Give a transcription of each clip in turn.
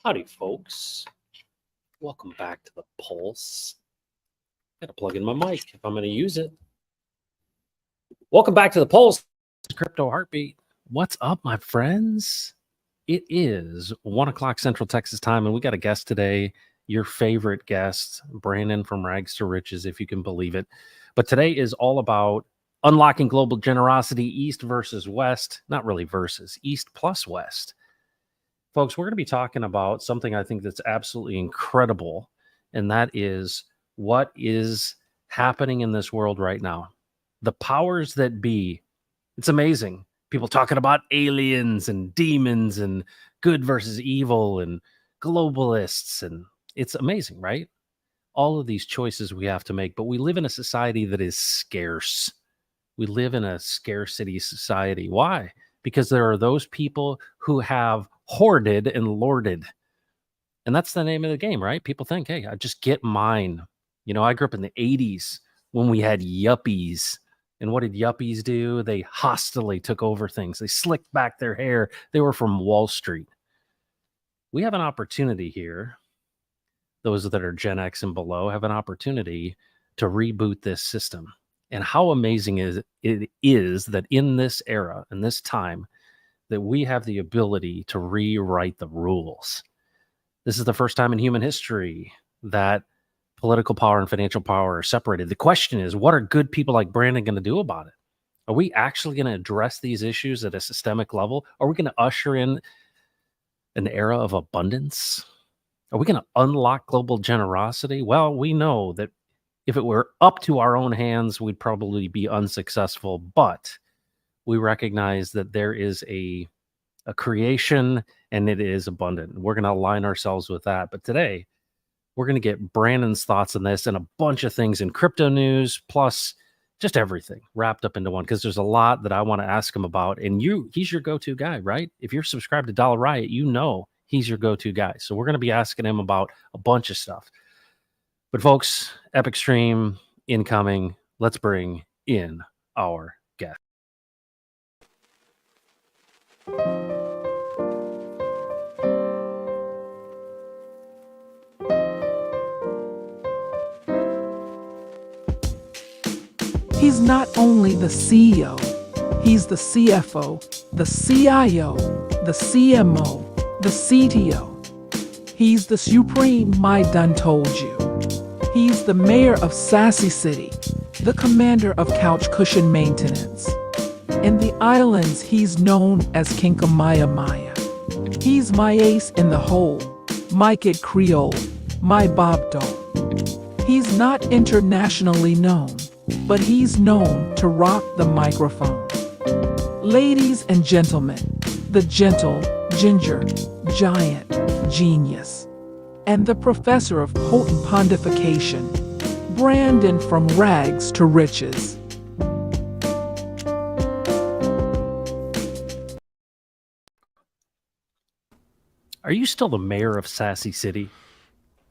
Howdy, folks. Welcome back to the Pulse. Gotta plug in my mic if I'm going to use it. Welcome back to the Pulse. Crypto Heartbeat. What's up, my friends? It is 1 o'clock Central Texas time, and we got a guest today. Your favorite guest, Brandon from Rags to Riches, if you can believe it. But today is all about unlocking global generosity, East versus West. Not really versus, East plus West. Folks, we're going to be talking about something I think that's absolutely incredible, and that is what is happening in this world right now. The powers that be, it's amazing. People talking about aliens and demons and good versus evil and globalists, and it's amazing, right? All of these choices we have to make, but we live in a society that is scarce. We live in a scarcity society. Why? Because there are those people who have hoarded and lorded. And that's the name of the game, right? People think, hey, I just get mine. You know, I grew up in the 80s when we had yuppies. And what did yuppies do? They hostily took over things. They slicked back their hair. They were from Wall Street. We have an opportunity here. Those that are Gen X and below have an opportunity to reboot this system. And how amazing it is that in this era, in this time, that we have the ability to rewrite the rules. This is the first time in human history that political power and financial power are separated. The question is, what are good people like Brandon going to do about it? Are we actually going to address these issues at a systemic level? Are we going to usher in an era of abundance? Are we going to unlock global generosity? Well, we know that if it were up to our own hands, we'd probably be unsuccessful, but we recognize that there is a creation and it is abundant. We're going to align ourselves with that. But today, we're going to get Brandon's thoughts on this and a bunch of things in crypto news, plus just everything wrapped up into one, because there's a lot that I want to ask him about. And he's your go-to guy, right? If you're subscribed to Dollar Riot, you know he's your go-to guy. So we're going to be asking him about a bunch of stuff. But folks, Epic Stream incoming. Let's bring in our guest. He's not only the CEO, he's the CFO, the CIO, the CMO, the CTO. He's the supreme I done told you. He's the mayor of Sassy City, the commander of couch cushion maintenance. In the islands, he's known as Kinkamaya Maya. He's my ace in the hole, my kid Creole, my Bob doll. He's not internationally known, but he's known to rock the microphone. Ladies and gentlemen, the gentle, ginger, giant, genius, and the professor of potent pontification, Brandon from Rags to Riches. Are you still the mayor of Sassy City?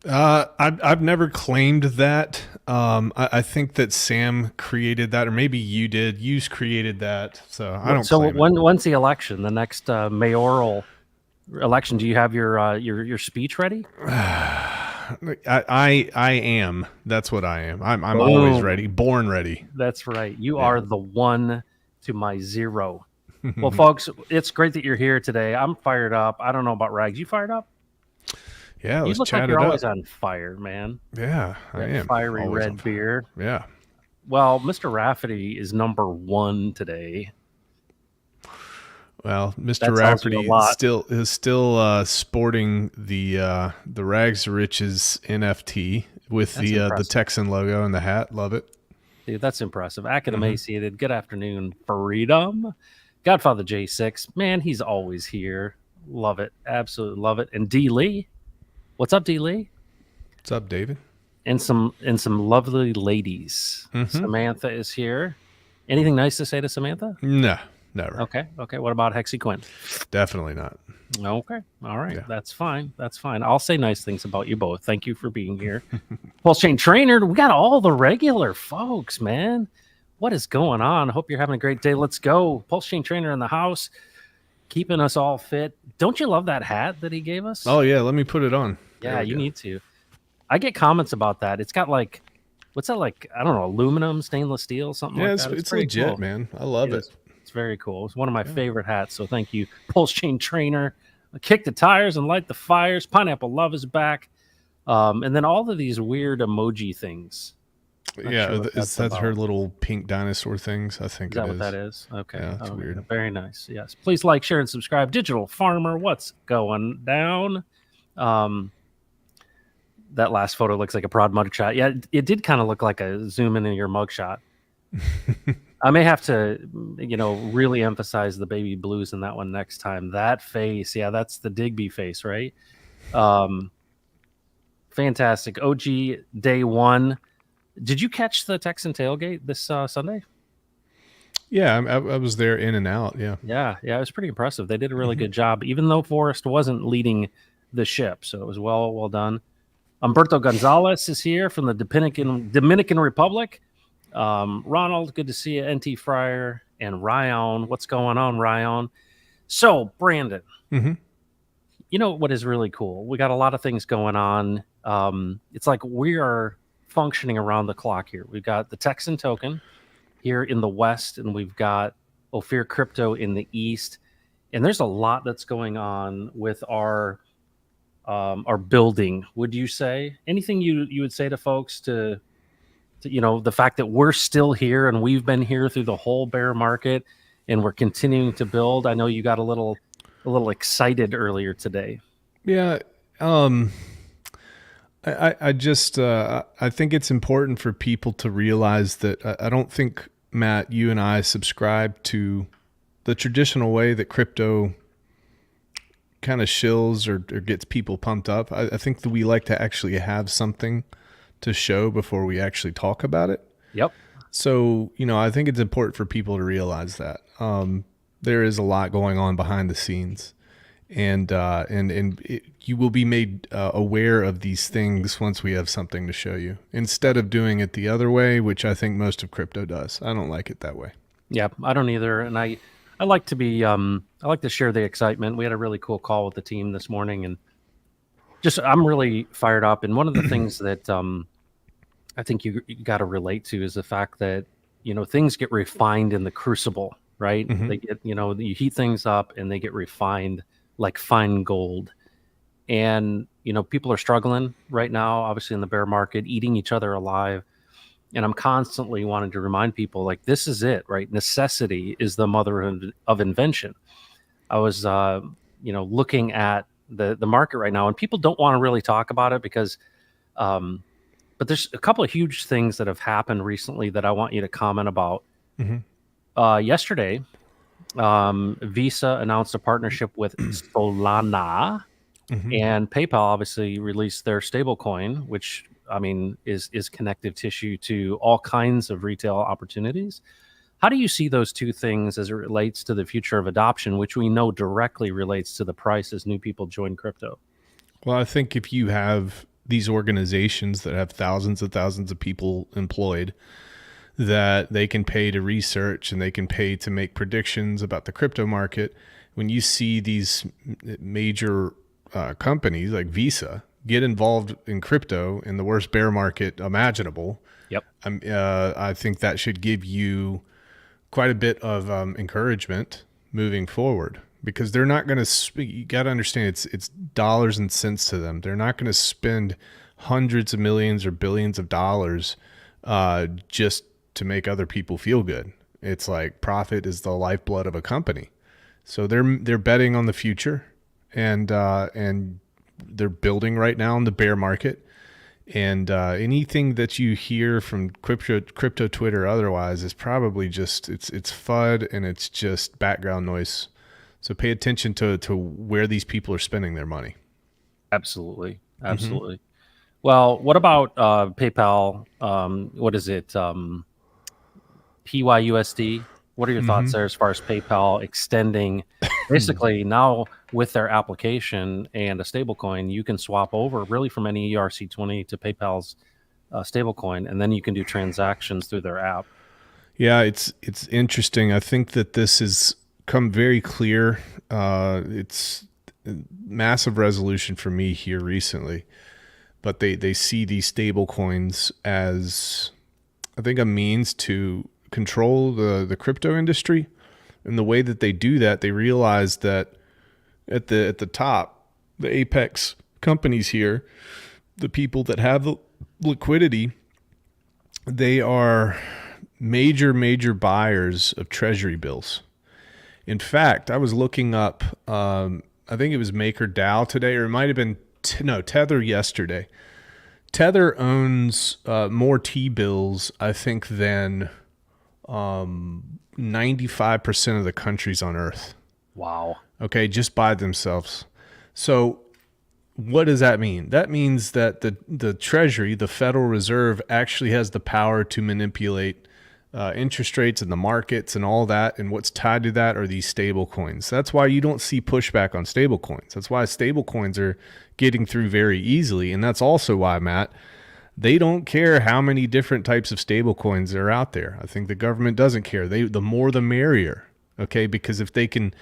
I've never claimed that. I think that Sam created that, or maybe you did. You created that, so I don't. So when's the election? The next mayoral election? Do you have your speech ready? I am. That's what I am. I'm always Boom. ready. Born ready. That's right. You are the 1 to my 0. Well, folks, it's great that you're here today. I'm fired up. I don't know about Rags. You fired up? Yeah, You let's look like chat you're it always up. on fire, man. Yeah, I That am. fiery Always on red fire. beer. Yeah. Well, Mr. Rafferty is number 1 today. Well, Mr. That tells you a Rafferty lot. is still sporting the Rags to Riches NFT with That's the impressive. Texan logo and the hat. Love it. Dude, that's impressive. Academaciated. Good afternoon, Freedom. Godfather J6. Man, he's always here. Love it. Absolutely love it. And D Lee. What's up, D Lee? What's up, David? And some lovely ladies. Samantha is here. Anything nice to say to Samantha? No, never. Okay. What about Hexy Quinn? Definitely not. Okay. All right. Yeah. That's fine. I'll say nice things about you both. Thank you for being here. Pulse Chain Trainer, we got all the regular folks, man. What is going on? Hope you're having a great day. Let's go. Pulse Chain Trainer in the house, keeping us all fit. Don't you love that hat that he gave us? Oh yeah, let me put it on. yeah, you need to. I get comments about that. It's got like, what's that like? I don't know, aluminum, stainless steel, something Yeah, like that. it's pretty legit, cool. man. I love it. It's very cool. It's one of my favorite hats. So thank you, Pulse Chain Trainer. Kick the tires and light the fires. Pineapple Love is back. And then all of these weird emoji things. Yeah, sure what is that's that her about. little pink dinosaur things? I think Is that it what is. that is? Okay. Yeah, it's weird. Very nice. Yes. Please like, share, and subscribe. Digital Farmer, what's going down? That last photo looks like a proud mugshot. Yeah, it did kind of look like a zoom in your mugshot. I may have to, really emphasize the baby blues in that one next time. That face, yeah, that's the Digby face, right? Fantastic. OG day 1. Did you catch the Texan tailgate this Sunday? Yeah, I was there in and out. Yeah. Yeah, it was pretty impressive. They did a really good job, even though Forrest wasn't leading the ship. So it was well done. Humberto Gonzalez is here from the Dominican Republic. Ronald, good to see you. NT Fryer and Ryan. What's going on, Ryan? So, Brandon, you know what is really cool? We got a lot of things going on. It's like we are functioning around the clock here. We've got the Texan token here in the West, and we've got Ophir Crypto in the East. And there's a lot that's going on with our building. Would you say anything you would say to folks to the fact that we're still here and we've been here through the whole bear market and we're continuing to build? I know you got a little excited earlier today. Yeah. I just I think it's important for people to realize that I don't think, Matt, you and I subscribe to the traditional way that crypto kind of shills or gets people pumped up. I think that we like to actually have something to show before we actually talk about it. Yep. So, I think it's important for people to realize that there is a lot going on behind the scenes, and you will be made aware of these things once we have something to show you, instead of doing it the other way, which I think most of crypto does. I don't like it that way. Yeah, I don't either. And I like to be, I like to share the excitement. We had a really cool call with the team this morning, and I'm really fired up. And one of the things that I think you got to relate to is the fact that, things get refined in the crucible, right? They get, you heat things up and they get refined like fine gold. And, people are struggling right now, obviously in the bear market, eating each other alive. And I'm constantly wanting to remind people, like, this is it, right? Necessity is the mother of invention. I was, looking at the market right now, and people don't want to really talk about it because, but there's a couple of huge things that have happened recently that I want you to comment about. Yesterday, Visa announced a partnership with Solana, and PayPal obviously released their stablecoin, which is connective tissue to all kinds of retail opportunities. How do you see those two things as it relates to the future of adoption, which we know directly relates to the price as new people join crypto? Well, I think if you have these organizations that have thousands and thousands of people employed, that they can pay to research and they can pay to make predictions about the crypto market, when you see these major companies like Visa get involved in crypto in the worst bear market imaginable. Yep. I think that should give you quite a bit of encouragement moving forward, because they're not going to. You got to understand, it's dollars and cents to them. They're not going to spend hundreds of millions or billions of dollars just to make other people feel good. It's like profit is the lifeblood of a company, so they're betting on the future, and they're building right now in the bear market. And anything that you hear from crypto Twitter otherwise is probably just it's FUD, and it's just background noise. So pay attention to where these people are spending their money. Absolutely. Well, what about PayPal? What is it? PYUSD. What are your thoughts there as far as PayPal extending? Basically, now with their application and a stablecoin, you can swap over really from any ERC20 to PayPal's stablecoin, and then you can do transactions through their app. Yeah, it's interesting. I think that this has come very clear. It's massive resolution for me here recently, but they see these stable coins as, I think, a means to control the crypto industry. And the way that they do that, they realize that at the top, the apex companies here, the people that have the liquidity, they are major buyers of treasury bills. In fact, I was looking up, I think it was MakerDAO today, or it might have been Tether yesterday. Tether owns more T-bills, I think, than 95% of the countries on Earth. Wow. Okay, just by themselves. So what does that mean? That means that the Treasury, the Federal Reserve, actually has the power to manipulate interest rates in the markets and all that. And what's tied to that are these stable coins. That's why you don't see pushback on stable coins. That's why stable coins are getting through very easily. And that's also why, Matt, they don't care how many different types of stable coins are out there. I think the government doesn't care. The more the merrier. Okay, because if they can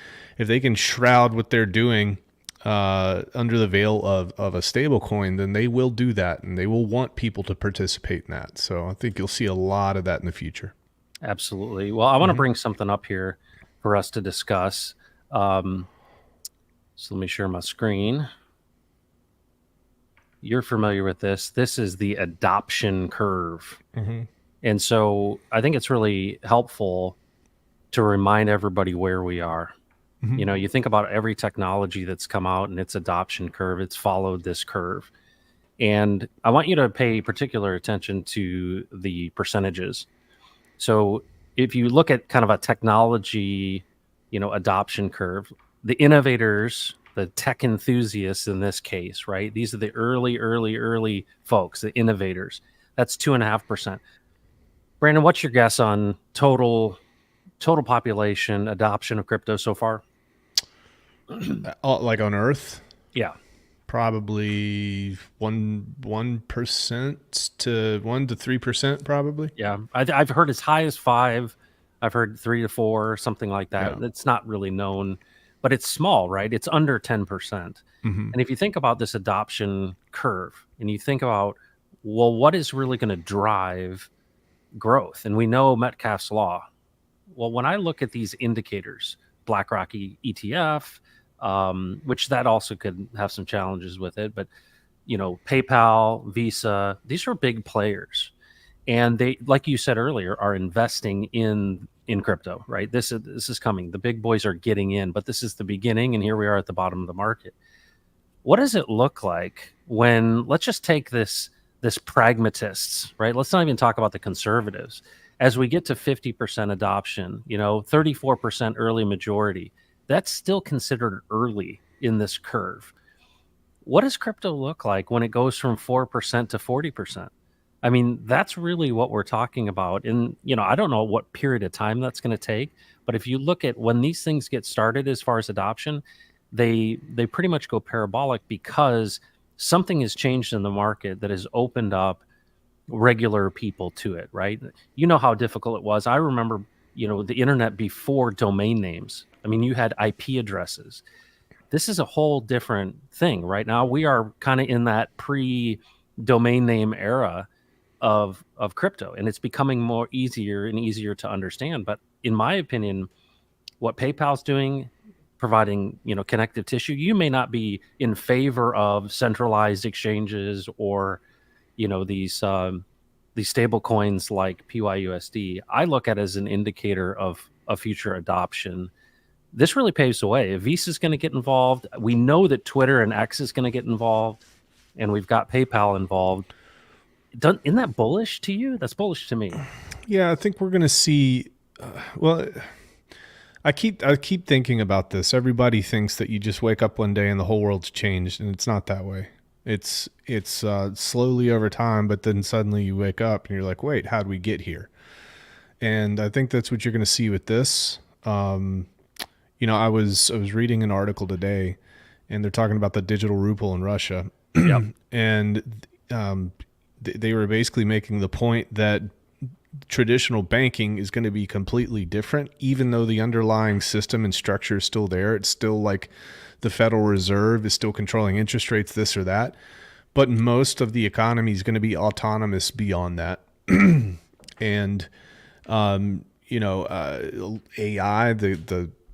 shroud what they're doing under the veil of a stable coin, then they will do that, and they will want people to participate in that. So I think you'll see a lot of that in the future. Absolutely. Well, I want to bring something up here for us to discuss. So let me share my screen. You're familiar with this. This is the adoption curve. And so I think it's really helpful to remind everybody where we are. You know, you think about every technology that's come out and its adoption curve, it's followed this curve. And I want you to pay particular attention to the percentages. So if you look at kind of a technology, adoption curve, the innovators, the tech enthusiasts in this case, right? These are the early folks, the innovators. That's 2.5%. Brandon, what's your guess on total population adoption of crypto so far? Like on Earth? Yeah. Probably 1% to 1 to 3%, probably. Yeah. I've heard as high as 5. I've heard 3 to 4, something like that. Yeah. It's not really known, but it's small, right? It's under 10%. And if you think about this adoption curve and you think about, well, what is really going to drive growth? And we know Metcalfe's law. Well, when I look at these indicators, BlackRock ETF, which that also could have some challenges with it, but PayPal, Visa, these are big players, and they, like you said earlier, are investing in crypto, right? This is coming. The big boys are getting in, but this is the beginning, and here we are at the bottom of the market. What does it look like when, let's just take this pragmatists, right? Let's not even talk about the conservatives. As we get to 50% adoption, 34% early majority, that's still considered early in this curve. What does crypto look like when it goes from 4% to 40%? I mean, that's really what we're talking about. And, I don't know what period of time that's going to take, but if you look at when these things get started as far as adoption, they pretty much go parabolic because something has changed in the market that has opened up regular people to it, right? You know how difficult it was. I remember, the internet before domain names. I mean, you had IP addresses. This is a whole different thing. Right now, we are kind of in that pre-domain name era of crypto, and it's becoming more easier and easier to understand. But in my opinion, what PayPal's doing, providing connective tissue, you may not be in favor of centralized exchanges or these stable coins like PYUSD. I look at it as an indicator of future adoption. This really paves the way. If Visa is going to get involved, we know that Twitter and X is going to get involved, and we've got PayPal involved. Isn't that bullish to you? That's bullish to me. Yeah, I think we're going to see. Well, I keep thinking about this. Everybody thinks that you just wake up one day and the whole world's changed, and it's not that way. It's slowly over time, but then suddenly you wake up and you're like, wait, how'd we get here? And I think that's what you're going to see with this. I was reading an article today, and they're talking about the digital ruble in Russia. Yep. And they were basically making the point that traditional banking is going to be completely different, even though the underlying system and structure is still there. It's still like the Federal Reserve is still controlling interest rates, this or that. But most of the economy is going to be autonomous beyond that. And, AI,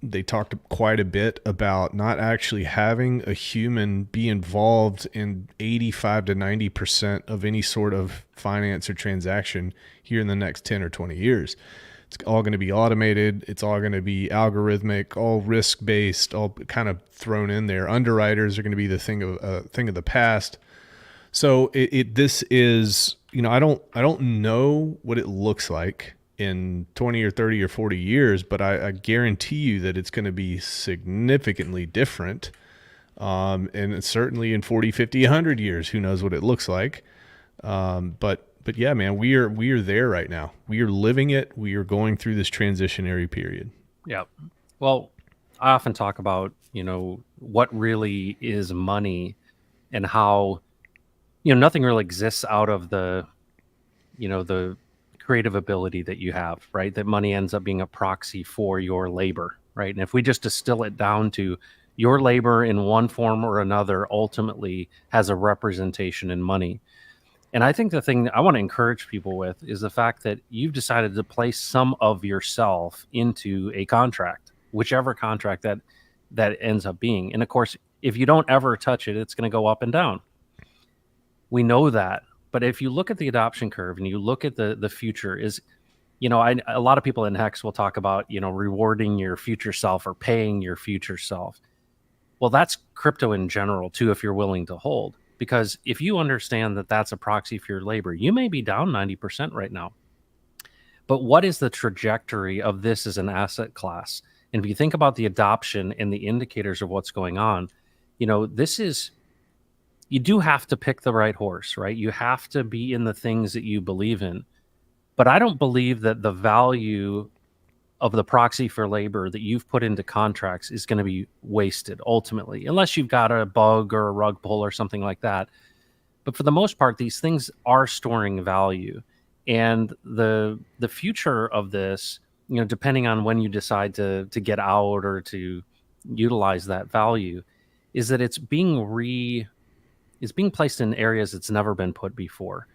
they talked quite a bit about not actually having a human be involved in 85 to 90% of any sort of finance or transaction here in the next 10 or 20 years. It's all going to be automated. It's all going to be algorithmic, all risk-based, all kind of thrown in there. Underwriters are going to be the thing of the past. So this is, I don't know what it looks like in 20 or 30 or 40 years, but I guarantee you that it's going to be significantly different. And certainly in 40, 50, 100 years, who knows what it looks like. But yeah, man, we are there right now. We are living it. We are going through this transitionary period. Yeah. Well, I often talk about, what really is money and how, nothing really exists out of the creative ability that you have, right? That money ends up being a proxy for your labor, right? And if we just distill it down to your labor in one form or another, ultimately has a representation in money. And I think the thing that I want to encourage people with is the fact that you've decided to place some of yourself into a contract, whichever contract that ends up being. And of course, if you don't ever touch it, it's going to go up and down. We know that. But if you look at the adoption curve and you look at the future is, a lot of people in Hex will talk about, rewarding your future self or paying your future self. Well, that's crypto in general too, if you're willing to hold. Because if you understand that that's a proxy for your labor, you may be down 90% right now. But what is the trajectory of this as an asset class? And if you think about the adoption and the indicators of what's going on, you do have to pick the right horse, right? You have to be in the things that you believe in. But I don't believe that the value of the proxy for labor that you've put into contracts is going to be wasted ultimately, unless you've got a bug or a rug pull or something like that. But for the most part, these things are storing value. And the future of this, depending on when you decide to get out or to utilize that value, is that it's being placed in areas it's never been put before.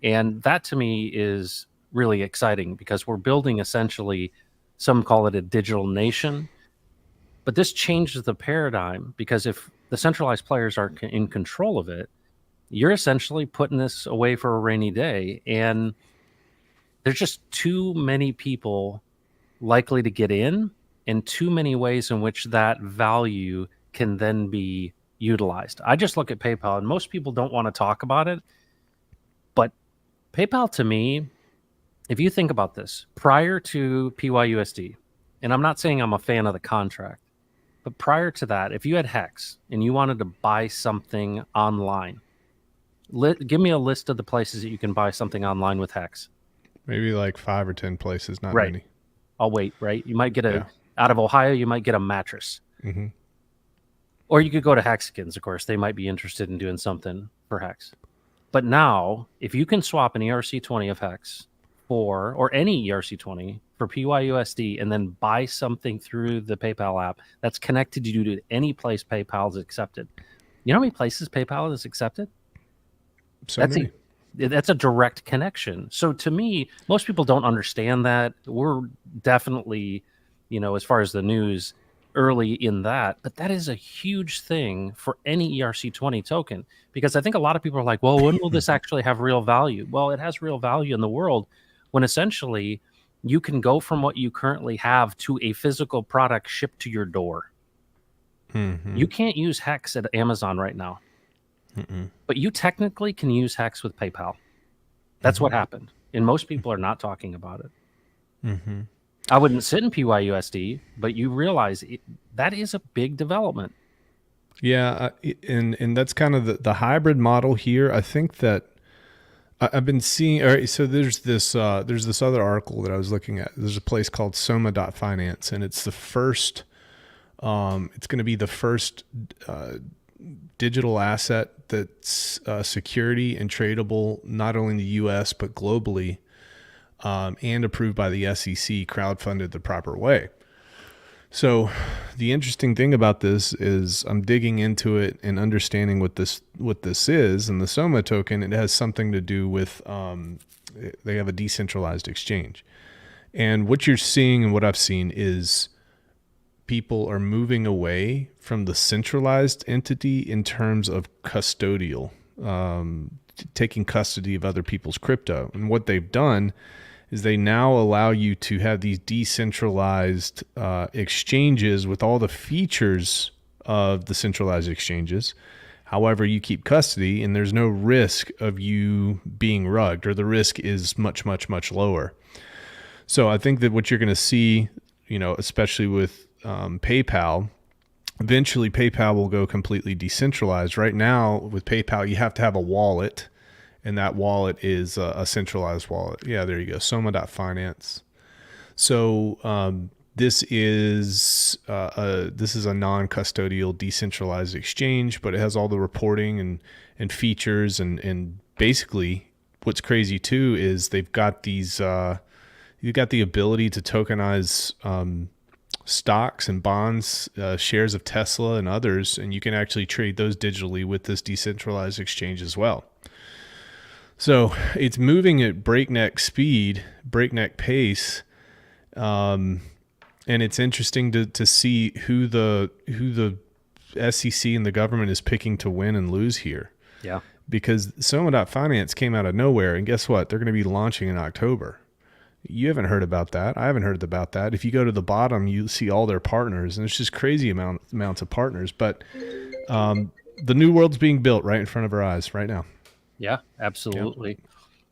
And that to me is really exciting because we're building essentially, some call it a digital nation, but this changes the paradigm because if the centralized players are in control of it, you're essentially putting this away for a rainy day. And there's just too many people likely to get in and too many ways in which that value can then be utilized. I just look at PayPal and most people don't want to talk about it, but PayPal to me, if you think about this, prior to PYUSD, and I'm not saying I'm a fan of the contract, but prior to that, if you had Hex and you wanted to buy something online, give me a list of the places that you can buy something online with Hex. Maybe like 5 or 10 places, not right. many. I'll wait, right? You might get out of Ohio, you might get a mattress. Mm-hmm. Or you could go to Hexagons, of course. They might be interested in doing something for Hex. But now, if you can swap an ERC20 of Hex or any ERC20 for PYUSD and then buy something through the PayPal app that's connected to you to any place PayPal is accepted. You know how many places PayPal is accepted? That's a direct connection. So to me, most people don't understand that. We're definitely, as far as the news, early in that, but that is a huge thing for any ERC20 token, because I think a lot of people are like, well, when will this actually have real value? Well, it has real value in the world when essentially you can go from what you currently have to a physical product shipped to your door. You can't use Hex at Amazon right now. But you technically can use Hex with PayPal. That's what happened. And most people are not talking about it. I wouldn't sit in PYUSD, but you realize that is a big development. Yeah, and that's kind of the hybrid model here. I think that I've been seeing. All right, so there's this other article that I was looking at. There's a place called Soma.finance, and it's the first. It's going to be the first digital asset that's security and tradable not only in the U.S. but globally, and approved by the SEC, crowdfunded the proper way. So the interesting thing about this is I'm digging into it and understanding what this is. And the Soma token, it has something to do with they have a decentralized exchange. And what you're seeing and what I've seen is people are moving away from the centralized entity in terms of custodial, taking custody of other people's crypto. And what they've done is they now allow you to have these decentralized exchanges with all the features of the centralized exchanges. However, you keep custody and there's no risk of you being rugged, or the risk is much, much, much lower. So I think that what you're going to see, especially with PayPal, eventually PayPal will go completely decentralized. Right now with PayPal, you have to have a wallet, and that wallet is a centralized wallet. Yeah, there you go. Soma.finance. So this is a non-custodial decentralized exchange, but it has all the reporting and features and basically what's crazy too is they've got these you've got the ability to tokenize stocks and bonds, shares of Tesla and others, and you can actually trade those digitally with this decentralized exchange as well. So it's moving at breakneck speed, breakneck pace, and it's interesting to see who the SEC and the government is picking to win and lose here. Yeah, because Soma.finance came out of nowhere, and guess what? They're going to be launching in October. You haven't heard about that. I haven't heard about that. If you go to the bottom, you see all their partners, and it's just crazy amounts of partners. But the new world's being built right in front of our eyes right now. Yeah, absolutely. Yeah.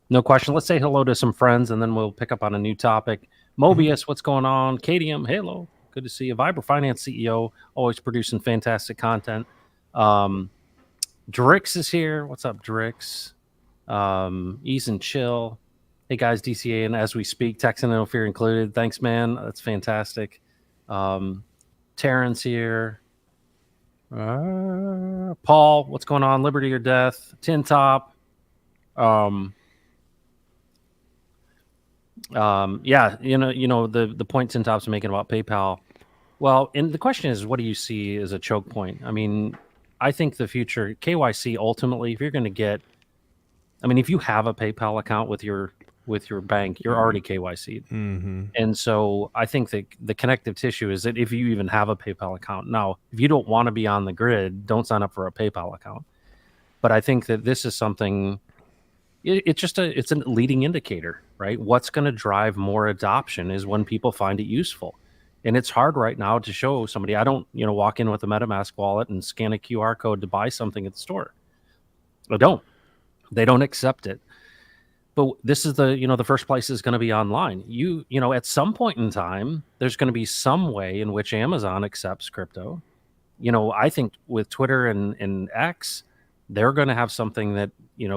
No question. Let's say hello to some friends, and then we'll pick up on a new topic. Mobius, what's going on? Kadium, hello. Good to see you. Vibra Finance CEO, always producing fantastic content. Drix is here. What's up, Drix? Ease and Chill. Hey guys, DCA, and as we speak, text and no fear included. Thanks, man. That's fantastic. Terrence here. Paul, what's going on? Liberty or Death? Tin Top. Yeah, the point Tin Top's making about PayPal. Well, and the question is, what do you see as a choke point? I mean, I think the future KYC ultimately, if you're going to get, if you have a PayPal account with your bank, you're already KYC'd. And so I think that the connective tissue is that if you even have a PayPal account, now, if you don't want to be on the grid, don't sign up for a PayPal account. But I think that this is something, it's a leading indicator, right? What's going to drive more adoption is when people find it useful. And it's hard right now to show somebody, I don't, walk in with a MetaMask wallet and scan a QR code to buy something at the store. They don't accept it. But this is the first place is going to be online. At some point in time, there's going to be some way in which Amazon accepts crypto. I think with Twitter and X, they're going to have something that,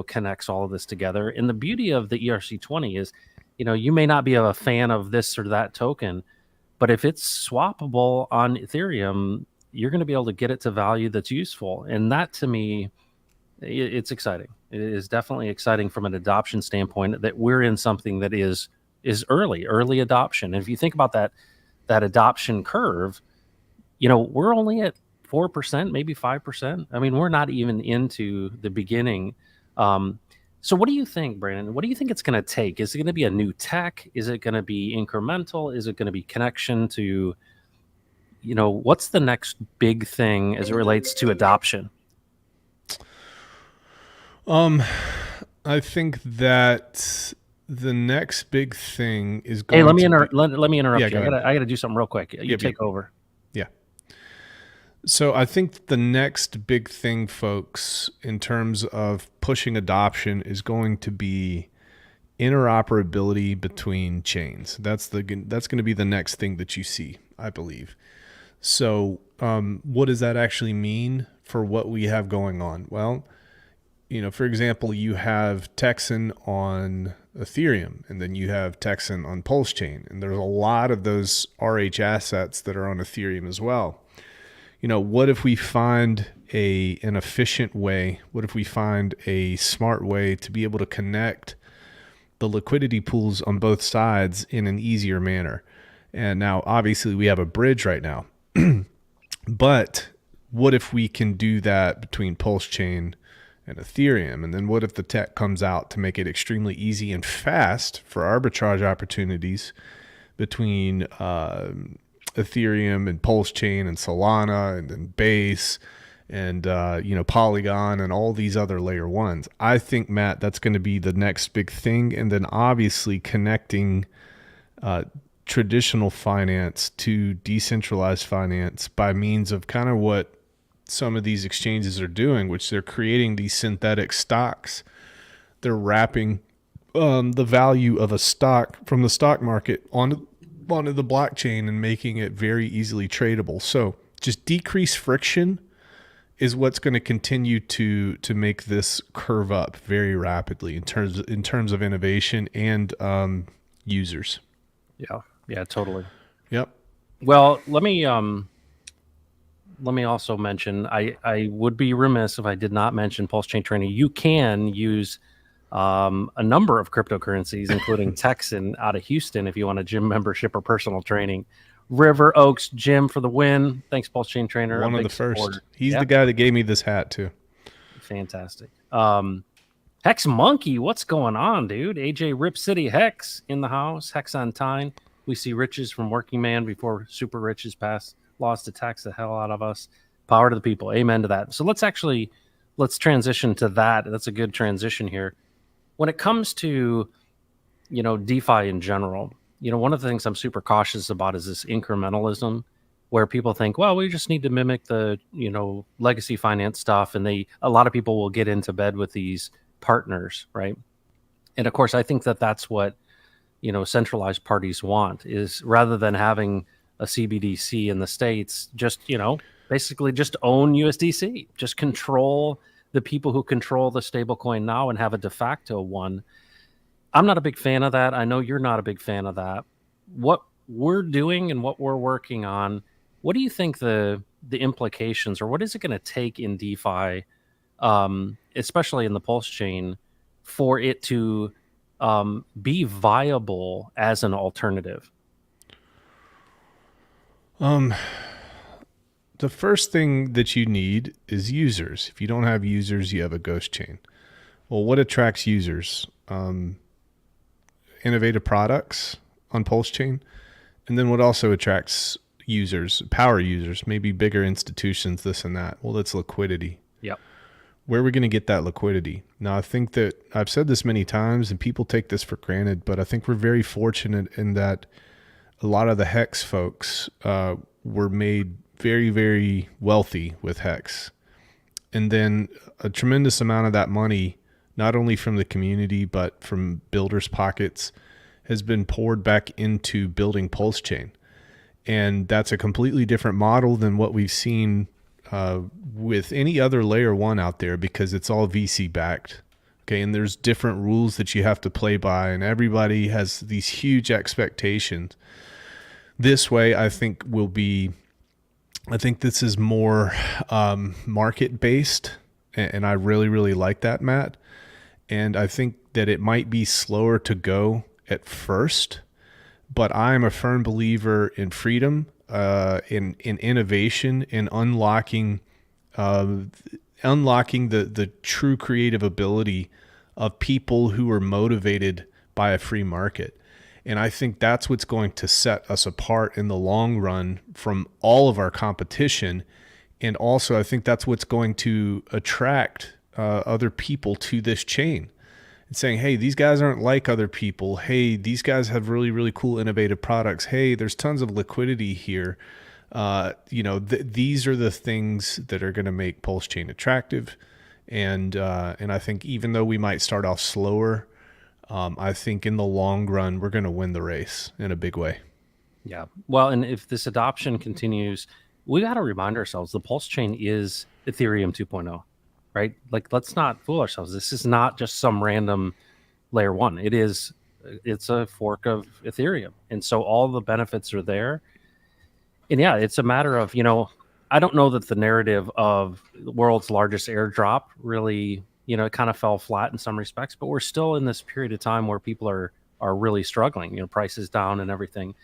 connects all of this together. And the beauty of the ERC20 is, you may not be a fan of this or that token, but if it's swappable on Ethereum, you're going to be able to get it to value that's useful. And that to me, it's exciting. It is definitely exciting from an adoption standpoint that we're in something that is early adoption. And if you think about that adoption curve, we're only at 4%, maybe 5%. I mean, we're not even into the beginning. So what do you think, Brandon? What do you think it's going to take? Is it going to be a new tech? Is it going to be incremental? Is it going to be connection to, what's the next big thing as it relates to adoption? I think that the next big thing is going. Hey, let me interrupt Yeah, you. I got to do something real quick. You take over. Yeah. So I think the next big thing, folks, in terms of pushing adoption is going to be interoperability between chains. That's going to be the next thing that you see, I believe. So what does that actually mean for what we have going on? Well, for example, you have Texan on Ethereum, and then you have Texan on Pulse Chain, and there's a lot of those RH assets that are on Ethereum as well. What if we find an efficient way? What if we find a smart way to be able to connect the liquidity pools on both sides in an easier manner? And now, obviously, we have a bridge right now, but what if we can do that between Pulse Chain and Ethereum? And then what if the tech comes out to make it extremely easy and fast for arbitrage opportunities between Ethereum and Pulse Chain and Solana and then Base and Polygon and all these other layer ones? I think, Matt, that's going to be the next big thing. And then obviously connecting traditional finance to decentralized finance by means of kind of what some of these exchanges are doing, which they're creating these synthetic stocks. They're wrapping the value of a stock from the stock market onto the blockchain and making it very easily tradable. So just decrease friction is what's going to continue to make this curve up very rapidly in terms of innovation and users. Yeah, totally. Yep. Well, let me also mention, I would be remiss if I did not mention Pulse Chain Training. You can use a number of cryptocurrencies, including Texan out of Houston, if you want a gym membership or personal training. River Oaks Gym for the win. Thanks, Pulse Chain Trainer. One of the first. Supporter. He's the guy that gave me this hat too. Fantastic. Hex Monkey, what's going on, dude? AJ Rip City Hex in the house. Hex on time. We see riches from working man before super riches pass laws to tax the hell out of us. Power to the people. Amen to that. So let's transition to that. That's a good transition here. When it comes to, DeFi in general, one of the things I'm super cautious about is this incrementalism, where people think, well, we just need to mimic the, legacy finance stuff. And a lot of people will get into bed with these partners, right? And of course, I think that that's what, centralized parties want, is rather than having a CBDC in the States, just, basically just own USDC, just control the people who control the stablecoin now and have a de facto one. I'm not a big fan of that. I know you're not a big fan of that. What we're doing and what we're working on, what do you think the implications, or what is it going to take in DeFi, especially in the Pulse chain, for it to be viable as an alternative? The first thing that you need is users. If you don't have users, you have a ghost chain. Well, what attracts users? Innovative products on Pulse Chain. And then what also attracts users, power users, maybe bigger institutions, this and that. Well, that's liquidity. Yep. Where are we going to get that liquidity? Now, I think that I've said this many times and people take this for granted, but I think we're very fortunate in that a lot of the Hex folks were made very, very wealthy with Hex. And then a tremendous amount of that money, not only from the community, but from builders' pockets, has been poured back into building Pulse Chain. And that's a completely different model than what we've seen with any other layer one out there, because it's all VC backed. Okay. And there's different rules that you have to play by, and everybody has these huge expectations. This way, I think this is more market based. And I really, really like that, Matt. And I think that it might be slower to go at first, but I'm a firm believer in freedom, in innovation, in uh, unlocking the true creative ability of people who are motivated by a free market. And I think that's what's going to set us apart in the long run from all of our competition. And also, I think that's what's going to attract other people to this chain. And saying, hey, these guys aren't like other people. Hey, these guys have really, really cool, innovative products. Hey, there's tons of liquidity here. These are the things that are going to make Pulse Chain attractive. And I think even though we might start off slower, I think in the long run, we're going to win the race in a big way. Yeah. Well, and if this adoption continues, we got to remind ourselves the Pulse Chain is Ethereum 2.0, right? Like, let's not fool ourselves. This is not just some random layer one. It's a fork of Ethereum. And so all the benefits are there. And yeah, it's a matter of, I don't know that the narrative of the world's largest airdrop really, it kind of fell flat in some respects, but we're still in this period of time where people are really struggling, prices down and everything.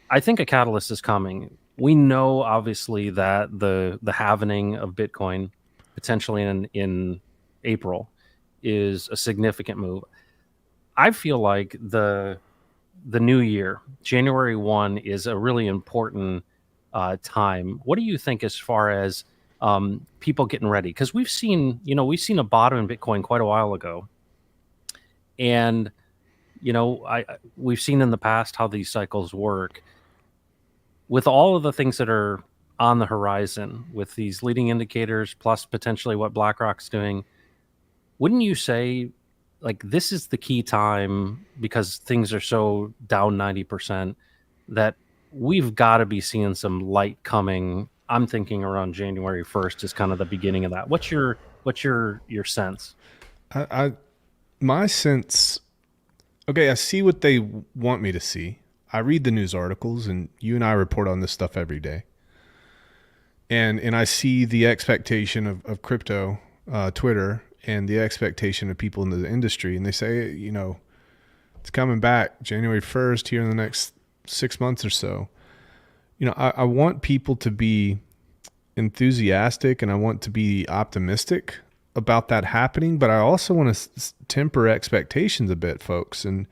I think a catalyst is coming. We know obviously that the halvening of Bitcoin potentially in April is a significant move. I feel like the new year, January 1, is a really important time. What do you think as far as people getting ready? Because we've seen a bottom in Bitcoin quite a while ago, and we've seen in the past how these cycles work. With all of the things that are on the horizon, with these leading indicators, plus potentially what BlackRock's doing, wouldn't you say, like, this is the key time because things are so down 90% that we've got to be seeing some light coming? I'm thinking around January 1st is kind of the beginning of that. What's your sense? My sense, okay, I see what they want me to see. I read the news articles, and you and I report on this stuff every day. And I see the expectation of crypto, Twitter, and the expectation of people in the industry. And they say, it's coming back January 1st here in the next 6 months or so. I want people to be enthusiastic, and I want to be optimistic about that happening, but I also want to temper expectations a bit, folks. And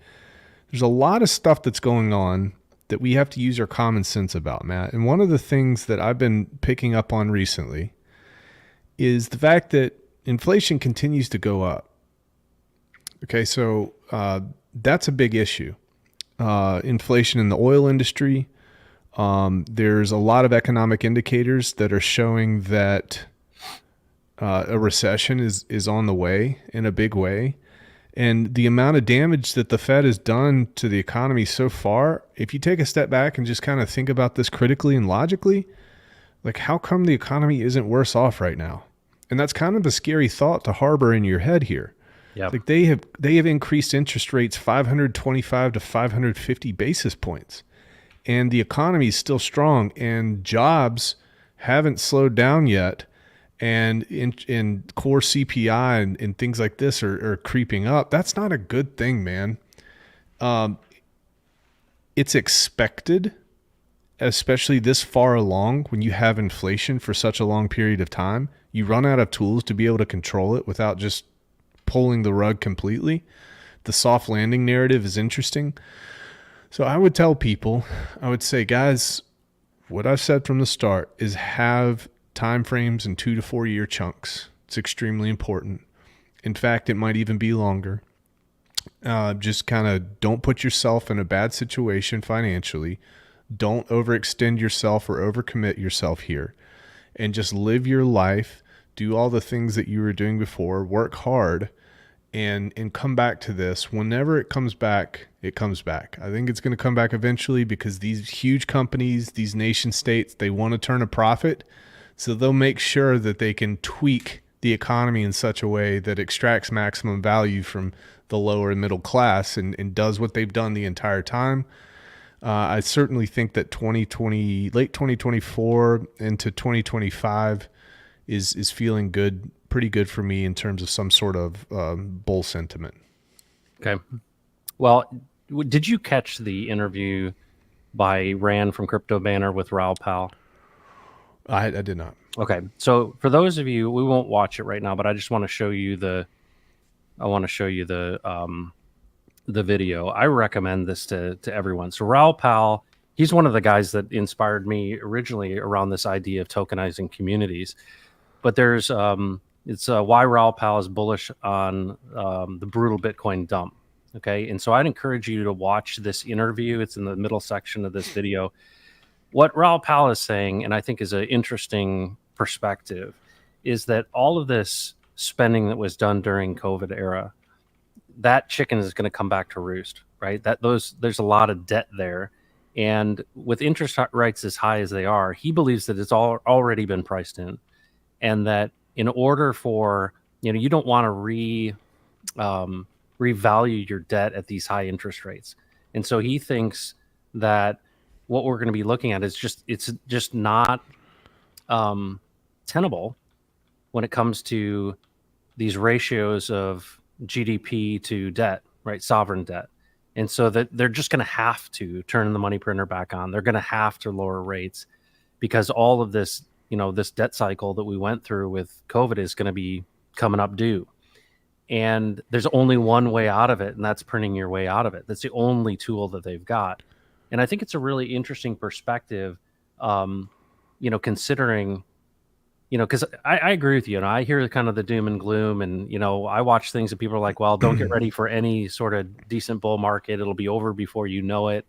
there's a lot of stuff that's going on that we have to use our common sense about, Matt. And one of the things that I've been picking up on recently is the fact that inflation continues to go up. Okay, so that's a big issue. Inflation in the oil industry. There's a lot of economic indicators that are showing that a recession is on the way in a big way. And the amount of damage that the Fed has done to the economy so far, if you take a step back and just kind of think about this critically and logically, like, how come the economy isn't worse off right now? And that's kind of a scary thought to harbor in your head here. Yeah. Like, they have increased interest rates 525 to 550 basis points. And the economy is still strong, and jobs haven't slowed down yet. And in core CPI and things like this are creeping up. That's not a good thing, man. It's expected, especially this far along, when you have inflation for such a long period of time. You run out of tools to be able to control it without just pulling the rug completely. The soft landing narrative is interesting. So I would tell people, I would say, guys, what I've said from the start is have time frames in 2 to 4 year chunks. It's extremely important. In fact, it might even be longer. Just kind of don't put yourself in a bad situation financially. Don't overextend yourself or overcommit yourself here, and just live your life. Do all the things that you were doing before. Work hard, and come back to this. Whenever it comes back, it comes back. I think it's going to come back eventually because these huge companies, these nation states, they want to turn a profit. So they'll make sure that they can tweak the economy in such a way that extracts maximum value from the lower and middle class and does what they've done the entire time. I certainly think that late 2024 into 2025 is feeling good pretty good for me in terms of some sort of bull sentiment. Okay. Well, did you catch the interview by Rand from Crypto Banner with Raoul Pal? I did not. Okay. So for those of you, we won't watch it right now, but I just want to show you the video. I recommend this to everyone. So Raoul Pal, he's one of the guys that inspired me originally around this idea of tokenizing communities. But there's it's why Raoul Pal is bullish on the brutal Bitcoin dump. Okay, and so I'd encourage you to watch this interview. It's in the middle section of this video. What Raoul Pal is saying, and I think is an interesting perspective, is that all of this spending that was done during COVID era, that chicken is going to come back to roost, right? There's a lot of debt there, and with interest rates as high as they are, he believes that it's already been priced in, and that in order for you don't want to revalue your debt at these high interest rates, and so he thinks that what we're going to be looking at is it's just not tenable when it comes to these ratios of GDP to debt, right? Sovereign debt. And so that they're just going to have to turn the money printer back on. They're going to have to lower rates because all of this, this debt cycle that we went through with COVID is going to be coming up due. And there's only one way out of it, and that's printing your way out of it. That's the only tool that they've got. And I think it's a really interesting perspective, considering, because I agree with you. And I hear kind of the doom and gloom, and, I watch things that people are like, well, don't get ready for any sort of decent bull market. It'll be over before you know it.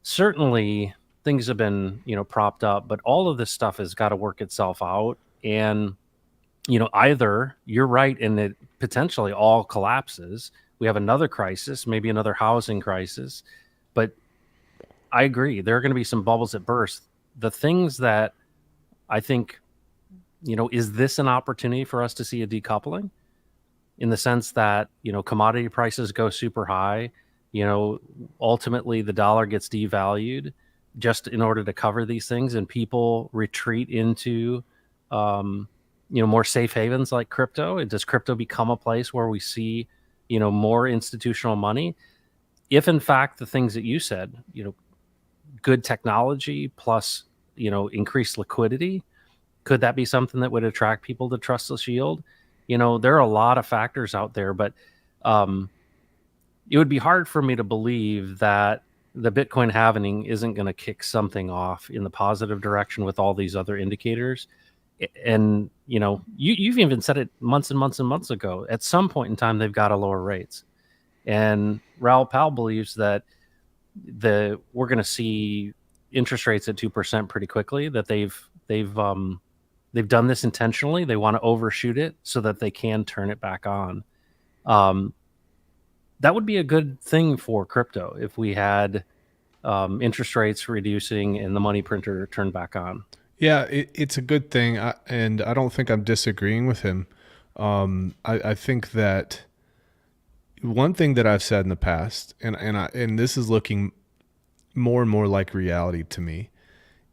Certainly things have been, propped up, but all of this stuff has got to work itself out. And, either you're right and it potentially all collapses. We have another crisis, maybe another housing crisis, but I agree. There are going to be some bubbles that burst. The things that I think, is this an opportunity for us to see a decoupling in the sense that, commodity prices go super high, ultimately the dollar gets devalued just in order to cover these things, and people retreat into, more safe havens like crypto? And does crypto become a place where we see, more institutional money? If in fact the things that you said, good technology plus, increased liquidity, could that be something that would attract people to trustless yield? There are a lot of factors out there, but it would be hard for me to believe that the Bitcoin halving isn't going to kick something off in the positive direction with all these other indicators. And, you've even said it months and months and months ago. At some point in time, they've got to lower rates. And Raoul Pal believes that we're going to see interest rates at 2% pretty quickly, that they've done this intentionally. They want to overshoot it so that they can turn it back on. That would be a good thing for crypto if we had interest rates reducing and the money printer turned back on. Yeah, it's a good thing, and I don't think I'm disagreeing with him. I think that one thing that I've said in the past, and this is looking more and more like reality to me,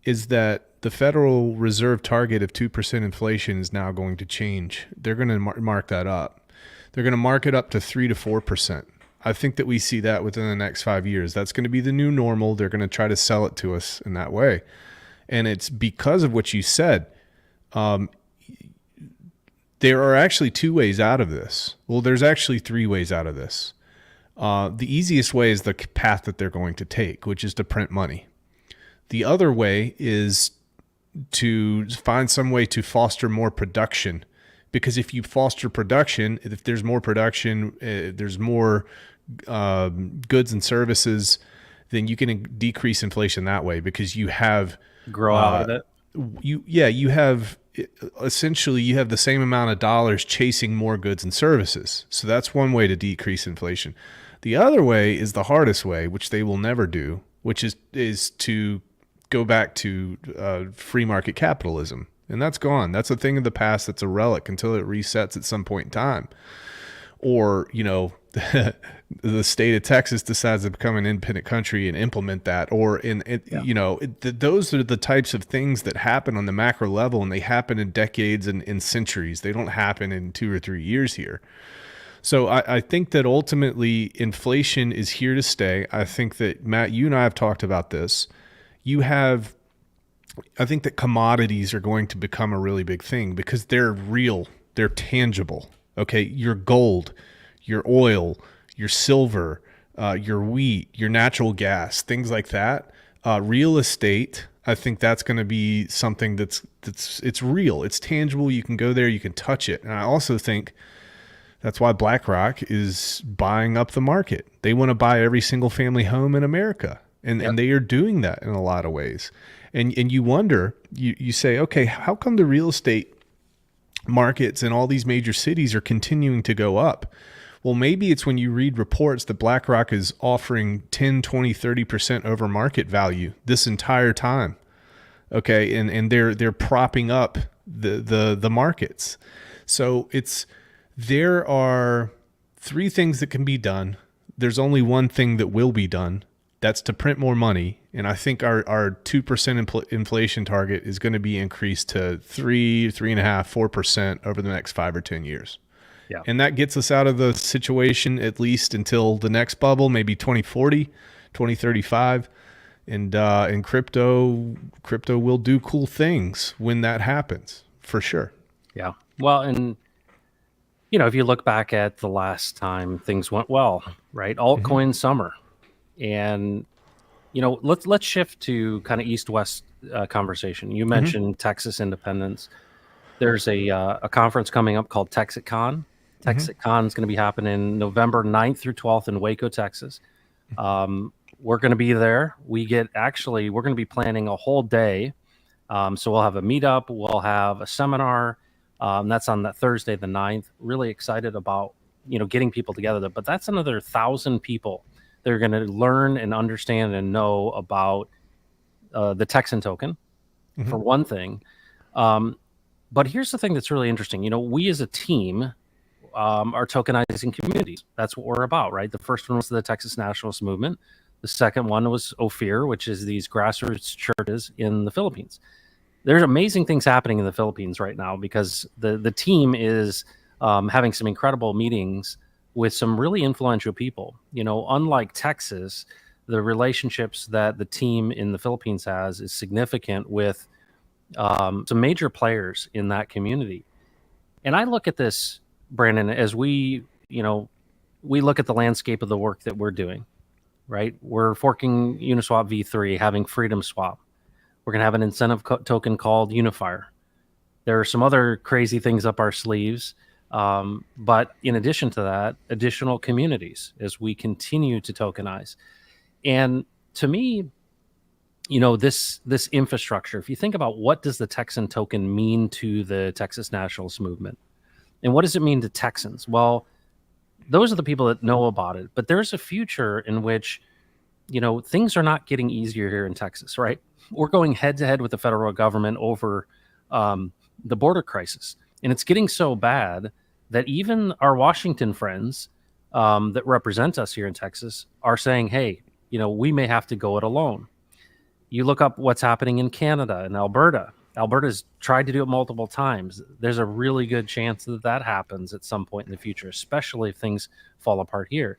is that the Federal Reserve target of 2% inflation is now going to change. They're going to mark that up. They're going to mark it up to 3 to 4%. I think that we see that within the next 5 years. That's going to be the new normal. They're going to try to sell it to us in that way. And it's because of what you said. There are actually two ways out of this. Well, there's actually three ways out of this. The easiest way is the path that they're going to take, which is to print money. The other way is to find some way to foster more production. Because if you foster production, if there's more production, there's more goods and services, then you can decrease inflation that way because you have grow out of it. You have essentially you have the same amount of dollars chasing more goods and services. So that's one way to decrease inflation. The other way is the hardest way, which they will never do, which is to go back to free market capitalism. And that's gone. That's a thing of the past. That's a relic until it resets at some point in time. Or, the state of Texas decides to become an independent country and implement that, or those are the types of things that happen on the macro level, and they happen in decades and in centuries. They don't happen in 2 or 3 years here. So I think that ultimately inflation is here to stay. I think that, Matt, you and I have talked about this. I think that commodities are going to become a really big thing because they're real, they're tangible. Okay, your gold, your oil, your silver, your wheat, your natural gas, things like that. Real estate, I think that's going to be something it's real, it's tangible. You can go there, you can touch it. And I also think that's why BlackRock is buying up the market. They want to buy every single family home in America, and they are doing that in a lot of ways. And you wonder, you say, okay, how come the real estate markets in all these major cities are continuing to go up? Well, maybe it's when you read reports that BlackRock is offering 10, 20, 30% over market value this entire time. Okay. And they're propping up the markets. So there are 3 things that can be done. There's only one thing that will be done. That's to print more money. And I think our 2% inflation target is going to be increased to 3.5%, 4% over the next 5 or 10 years. Yeah. And that gets us out of the situation at least until the next bubble, maybe 2040, 2035. And crypto will do cool things when that happens, for sure. Yeah. Well, and if you look back at the last time things went well, right? Altcoin summer. And let's shift to kind of east-west conversation. You mentioned Texas independence. There's a conference coming up called TexitCon. TexitCon is going to be happening November 9th through 12th in Waco, Texas. We're going to be there. We're going to be planning a whole day. So we'll have a meetup. We'll have a seminar. That's on that Thursday, the 9th. Really excited about, getting people together. But that's another 1,000 people. They're going to learn and understand and know about the Texan token, for one thing. But here's the thing that's really interesting. We as a team are tokenizing communities. That's what we're about, right? The first one was the Texas Nationalist Movement. The second one was OFIR, which is these grassroots churches in the Philippines. There's amazing things happening in the Philippines right now because the team is having some incredible meetings with some really influential people. Unlike Texas, the relationships that the team in the Philippines has is significant with some major players in that community. And I look at this, Brandon, as we look at the landscape of the work that we're doing, right? We're forking Uniswap v3, having Freedom Swap. We're going to have an incentive token called Unifier. There are some other crazy things up our sleeves. But in addition to that, additional communities as we continue to tokenize. And to me, this infrastructure, if you think about what does the Texan token mean to the Texas Nationalist Movement, and what does it mean to Texans? Well, those are the people that know about it. But there's a future in which, things are not getting easier here in Texas, right? We're going head to head with the federal government over the border crisis. And it's getting so bad that even our Washington friends that represent us here in Texas are saying, hey, we may have to go it alone. You look up what's happening in Canada and Alberta. Alberta's tried to do it multiple times. There's a really good chance that happens at some point in the future, especially if things fall apart here.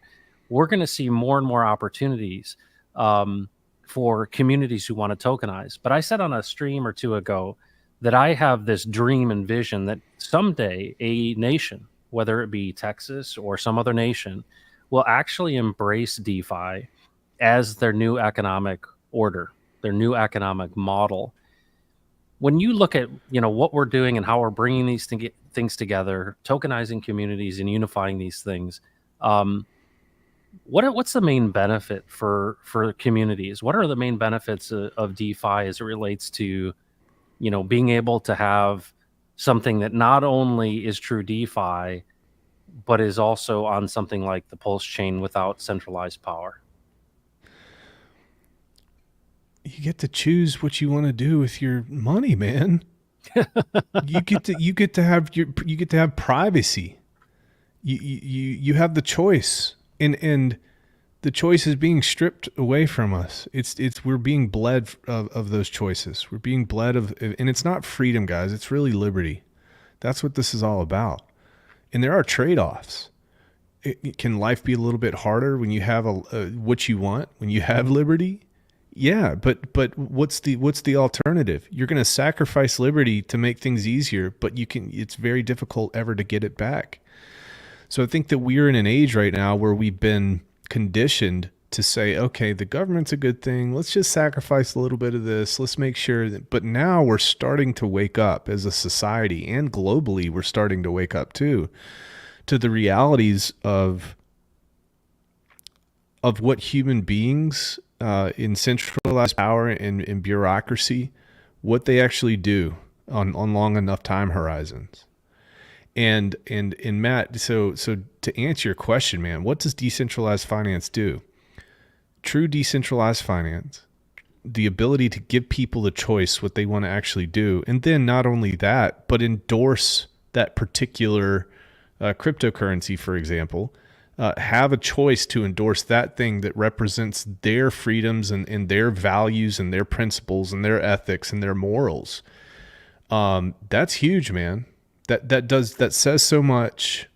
We're going to see more and more opportunities for communities who want to tokenize. But I said on a stream or two ago that I have this dream and vision that someday a nation, whether it be Texas or some other nation, will actually embrace DeFi as their new economic order, their new economic model. When you look at what we're doing and how we're bringing these things together, tokenizing communities and unifying these things, what's the main benefit for communities? What are the main benefits of DeFi as it relates to being able to have something that not only is true DeFi, but is also on something like the Pulse chain without centralized power? You get to choose what you want to do with your money, man. you get to have privacy. You have the choice, and the choice is being stripped away from us. We're being bled of those choices. We're being bled of, and it's not freedom, guys. It's really liberty. That's what this is all about. And there are trade-offs. Can life be a little bit harder when you have what you want, when you have liberty? Yeah, but what's the alternative? You're going to sacrifice liberty to make things easier, but it's very difficult ever to get it back. So I think that we're in an age right now where we've been conditioned to say, okay, the government's a good thing. Let's just sacrifice a little bit of this. Let's make sure that, but now we're starting to wake up as a society, and globally, we're starting to wake up too, to the realities of what human beings in centralized power and in bureaucracy, what they actually do on long enough time horizons. And Matt, so to answer your question, man, what does decentralized finance do? True decentralized finance, the ability to give people the choice what they want to actually do, and then not only that, but endorse that particular cryptocurrency, for example, have a choice to endorse that thing that represents their freedoms and their values and their principles and their ethics and their morals. That's huge, man. That says so much,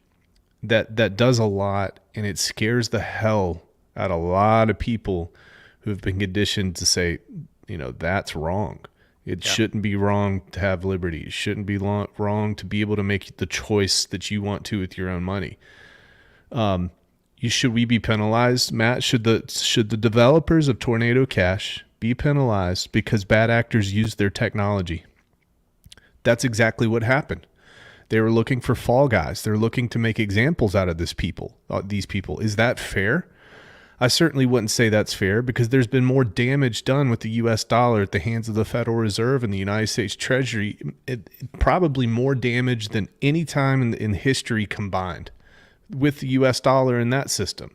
that does a lot, and it scares the hell out of a lot of people who've been conditioned to say, that's wrong. It shouldn't be wrong to have liberty. It shouldn't be wrong to be able to make the choice that you want to with your own money. Should we be penalized, Matt? Should the developers of Tornado Cash be penalized because bad actors use their technology? That's exactly what happened. They were looking for fall guys. They're looking to make examples out of these people. Is that fair? I certainly wouldn't say that's fair, because there's been more damage done with the U.S. dollar at the hands of the Federal Reserve and the United States Treasury. Probably more damage than any time in history combined with the U.S. dollar in that system.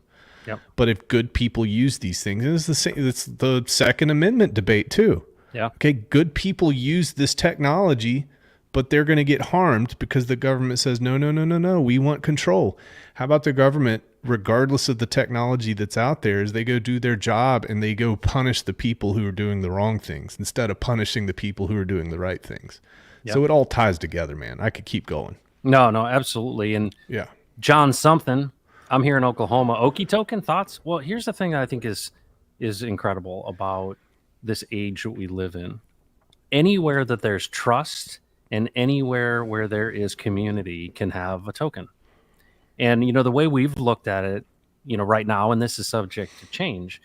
Yep. But if good people use these things, and it's the Second Amendment debate too. Yeah. Okay, good people use this technology, but they're going to get harmed because the government says, no, we want control. How about the government, regardless of the technology that's out there, is they go do their job and they go punish the people who are doing the wrong things instead of punishing the people who are doing the right things. Yep. So it all ties together, man. I could keep going. No, absolutely. And yeah, John something, I'm here in Oklahoma. Okie token thoughts? Well, here's the thing that I think is incredible about this age that we live in. Anywhere that there's trust and anywhere where there is community can have a token. And, the way we've looked at it, right now, and this is subject to change,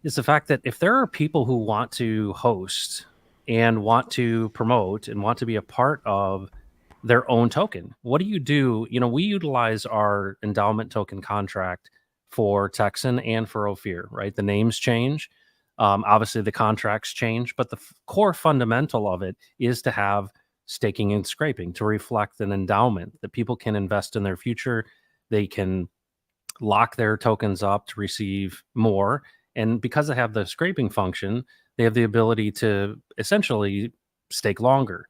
is the fact that if there are people who want to host and want to promote and want to be a part of their own token, what do? We utilize our endowment token contract for Texan and for Ophir, right? The names change. Obviously, the contracts change, but the core fundamental of it is to have staking and scraping to reflect an endowment that people can invest in their future. They can lock their tokens up to receive more. And because they have the scraping function, they have the ability to essentially stake longer.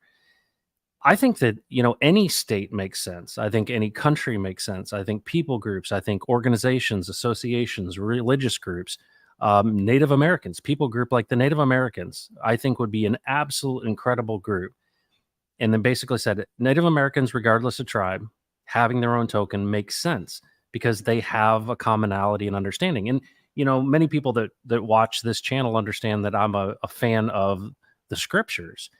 I think that, any state makes sense. I think any country makes sense. I think people groups, I think organizations, associations, religious groups, Native Americans, people group like the Native Americans, I think would be an absolute incredible group. And then basically said Native Americans, regardless of tribe, having their own token makes sense because they have a commonality and understanding. And, many people that watch this channel understand that I'm a fan of the scriptures.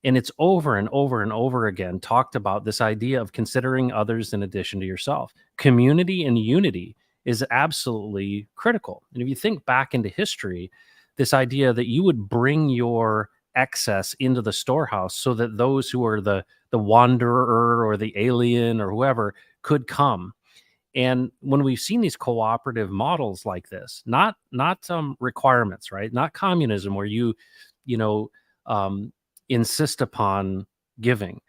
And it's over and over and over again talked about this idea of considering others in addition to yourself. Community and unity is absolutely critical. And if you think back into history, this idea that you would bring your excess into the storehouse so that those who are the wanderer or the alien or whoever could come. And when we've seen these cooperative models like this, not requirements, right? Not communism where you insist upon giving.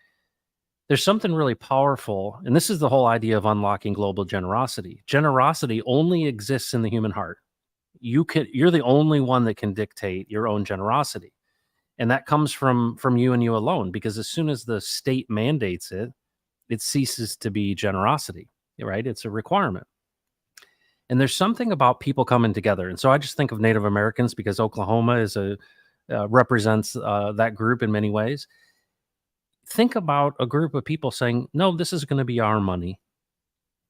There's something really powerful, and this is the whole idea of unlocking global generosity. Generosity only exists in the human heart. You're the only one that can dictate your own generosity. And that comes from you and you alone, because as soon as the state mandates it, it ceases to be generosity. right? It's a requirement. And there's something about people coming together. And so I just think of Native Americans because Oklahoma is represents that group in many ways. Think about a group of people saying, no, this is going to be our money.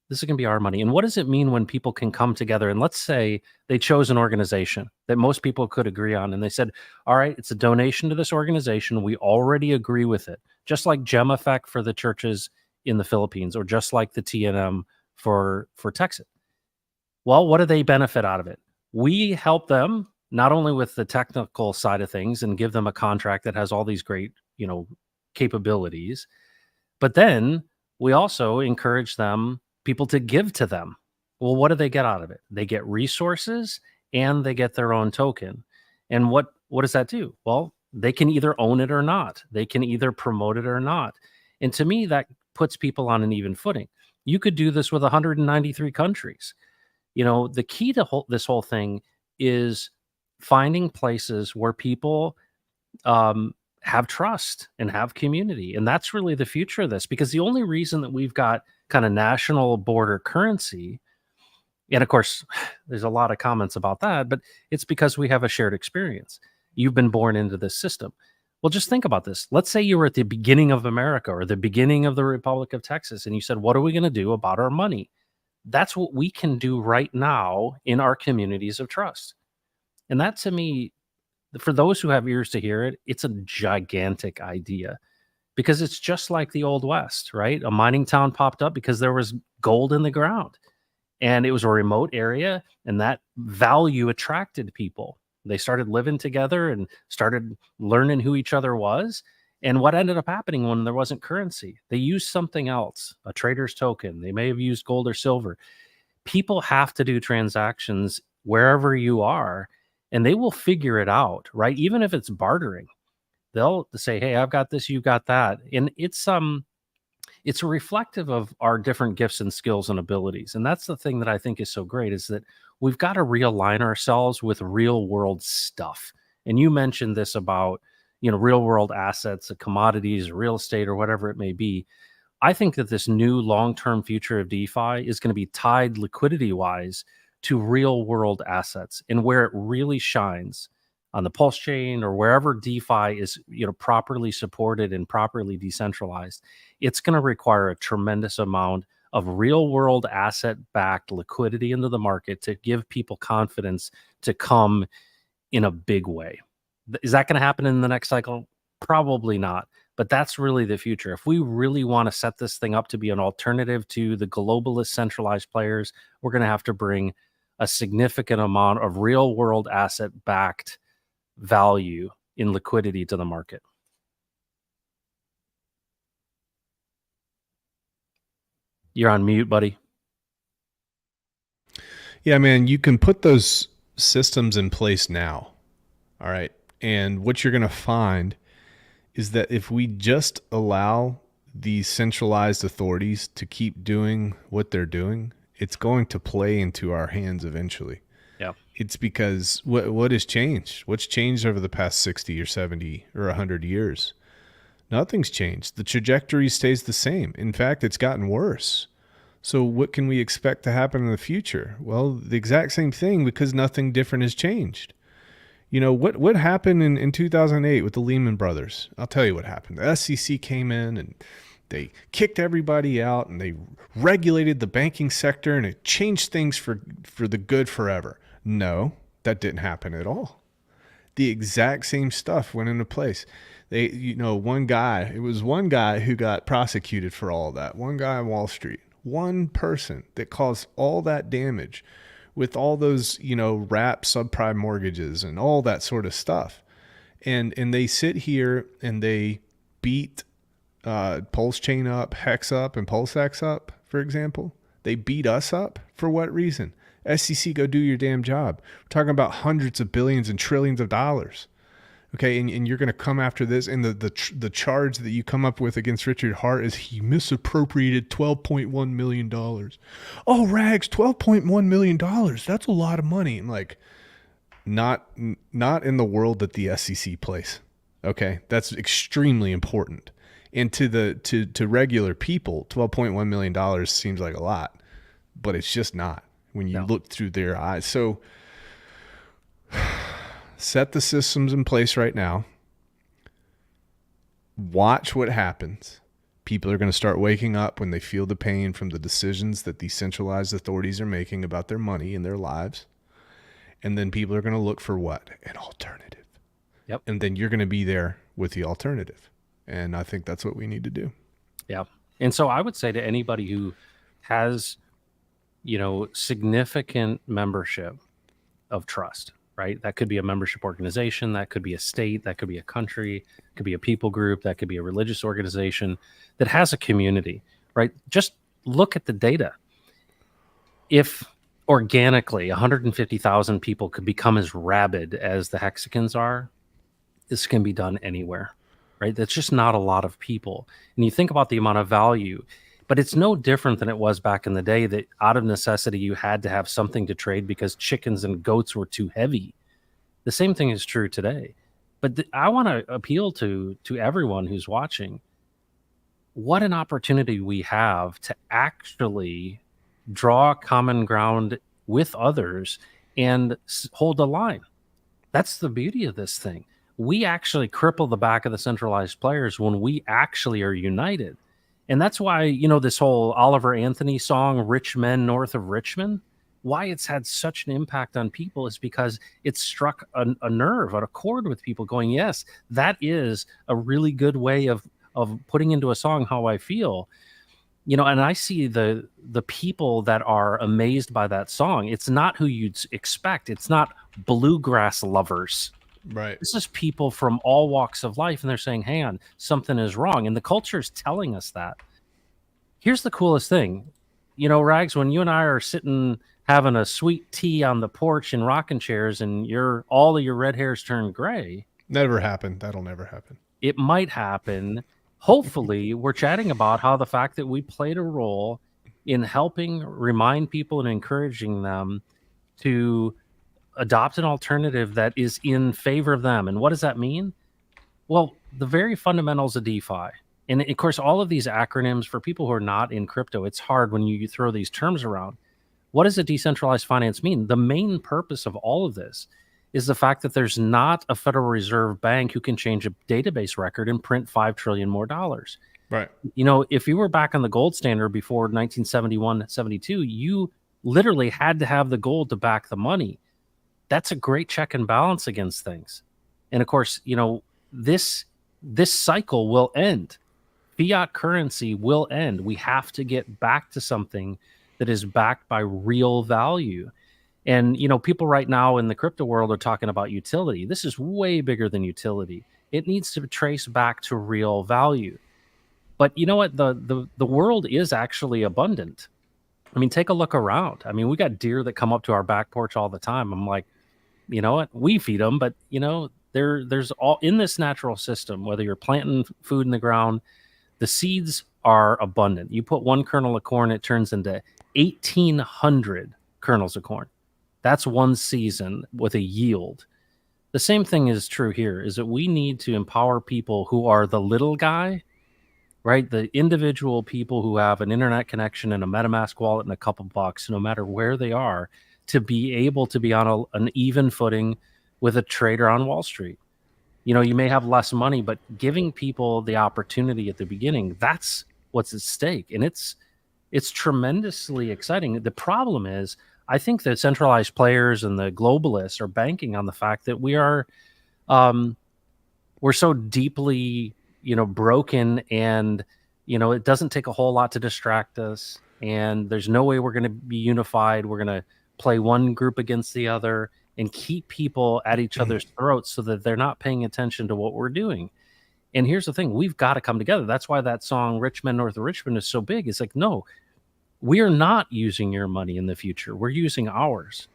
This is going to be our money. And what does it mean when people can come together? And let's say they chose an organization that most people could agree on. And they said, all right, it's a donation to this organization. We already agree with it. Just like Gem Effect for the churches in the Philippines, or just like the TNM for Texas. Well, what do they benefit out of it? We help them not only with the technical side of things and give them a contract that has all these great, capabilities, but then we also encourage people to give to them. Well, what do they get out of it? They get resources and they get their own token. And what does that do? Well, they can either own it or not. They can either promote it or not. And to me, that puts people on an even footing. You could do this with 193 countries. The key to this whole thing is finding places where people have trust and have community. And that's really the future of this, because the only reason that we've got kind of national border currency, and of course, there's a lot of comments about that, but it's because we have a shared experience. You've been born into this system. Well, just think about this. Let's say you were at the beginning of America or the beginning of the Republic of Texas, and you said, what are we going to do about our money? That's what we can do right now in our communities of trust. And that, to me, for those who have ears to hear it, it's a gigantic idea, because it's just like the Old West, right? A mining town popped up because there was gold in the ground, and it was a remote area, and that value attracted people. They started living together and started learning who each other was. And what ended up happening when there wasn't currency? They used something else, a trader's token. They may have used gold or silver. People have to do transactions wherever you are, and they will figure it out, right? Even if it's bartering, they'll say, hey, I've got this, you got that. And it's reflective of our different gifts and skills and abilities. And that's the thing that I think is so great, is that we've got to realign ourselves with real world stuff. And you mentioned this about, real world assets, commodities, real estate, or whatever it may be. I think that this new long-term future of DeFi is going to be tied liquidity wise to real world assets, and where it really shines on the Pulse chain or wherever DeFi is, properly supported and properly decentralized. It's going to require a tremendous amount of real world asset backed liquidity into the market to give people confidence to come in a big way. Is that going to happen in the next cycle? Probably not. But that's really the future. If we really want to set this thing up to be an alternative to the globalist centralized players, we're going to have to bring a significant amount of real world asset backed value in liquidity to the market. You're on mute, buddy. Yeah, man, you can put those systems in place now. All right. And what you're going to find is that if we just allow these centralized authorities to keep doing what they're doing, it's going to play into our hands eventually. Yeah. It's because what has changed? What's changed over the past 60 or 70 or 100 years? Nothing's changed. The trajectory stays the same. In fact, it's gotten worse. So what can we expect to happen in the future? Well, the exact same thing, because nothing different has changed. What happened in 2008 with the Lehman Brothers? I'll tell you what happened. The SEC came in and they kicked everybody out, and they regulated the banking sector, and it changed things for the good forever. No, that didn't happen at all. The exact same stuff went into place. It was one guy who got prosecuted for all of that. One guy on Wall Street, one person that caused all that damage with all those, wrap subprime mortgages and all that sort of stuff. And they sit here and they beat Pulse Chain up, Hex up, and PulseX up, for example. They beat us up. For what reason? SEC, go do your damn job. We're talking about hundreds of billions and trillions of dollars. Okay, and you're going to come after this, and the charge that you come up with against Richard Hart is he misappropriated $12.1 million. Oh, Rags, $12.1 million. That's a lot of money. I'm like, not in the world that the SEC plays. Okay, that's extremely important. And to regular people, $12.1 million seems like a lot, but it's just not when you look through their eyes. So set the systems in place right now. Watch what happens. People are going to start waking up when they feel the pain from the decisions that these centralized authorities are making about their money and their lives. And then people are going to look for what? An alternative. Yep. And then you're going to be there with the alternative. And I think that's what we need to do. Yeah. And so I would say to anybody who has, significant membership of trust, right? That could be a membership organization, that could be a state, that could be a country, could be a people group, that could be a religious organization that has a community, right? Just look at the data. If organically 150,000 people could become as rabid as the Hexicans are, this can be done anywhere, right? That's just not a lot of people. And you think about the amount of value, but it's no different than it was back in the day that out of necessity, you had to have something to trade because chickens and goats were too heavy. The same thing is true today. But I want to appeal to everyone who's watching. What an opportunity we have to actually draw common ground with others and hold a line. That's the beauty of this thing. We actually cripple the back of the centralized players when we actually are united. And that's why, this whole Oliver Anthony song, Rich Men North of Richmond, why it's had such an impact on people is because it struck a nerve, a chord with people going, yes, that is a really good way of putting into a song how I feel. And I see the people that are amazed by that song. It's not who you'd expect. It's not bluegrass lovers. Right. This is people from all walks of life, and they're saying, hang on, something is wrong. And the culture is telling us that. Here's the coolest thing. Rags, when you and I are sitting having a sweet tea on the porch in rocking chairs and all of your red hairs turn gray. Never happened. That'll never happen. It might happen. Hopefully, we're chatting about how the fact that we played a role in helping remind people and encouraging them to adopt an alternative that is in favor of them. And what does that mean? Well, the very fundamentals of DeFi. And of course, all of these acronyms for people who are not in crypto, it's hard when you throw these terms around. What does a decentralized finance mean? The main purpose of all of this is the fact that there's not a Federal Reserve bank who can change a database record and print $5 trillion more dollars. Right. If you were back on the gold standard before 1971, 72, you literally had to have the gold to back the money. That's a great check and balance against things. And of course, this cycle will end. Fiat currency will end. We have to get back to something that is backed by real value. And, people right now in the crypto world are talking about utility. This is way bigger than utility. It needs to trace back to real value. But you know what? The world is actually abundant. I mean, take a look around. I mean, we got deer that come up to our back porch all the time. I'm like, you know what? We feed them, but there's all in this natural system, whether you're planting food in the ground, the seeds are abundant. You put one kernel of corn, it turns into 1,800 kernels of corn. That's one season with a yield. The same thing is true here, is that we need to empower people who are the little guy, right? The individual people who have an internet connection and a MetaMask wallet and a couple bucks, no matter where they are, to be able to be on an even footing with a trader on Wall Street. You may have less money, but giving people the opportunity at the beginning, that's what's at stake. And it's tremendously exciting. The problem is, I think that centralized players and the globalists are banking on the fact that we're so deeply, broken, and, it doesn't take a whole lot to distract us. And there's no way we're going to be unified. We're going to play one group against the other and keep people at each other's throats so that they're not paying attention to what we're doing. And here's the thing, we've got to come together. That's why that song, Rich Men North of Richmond, is so big. It's like, no, we are not using your money in the future. We're using ours.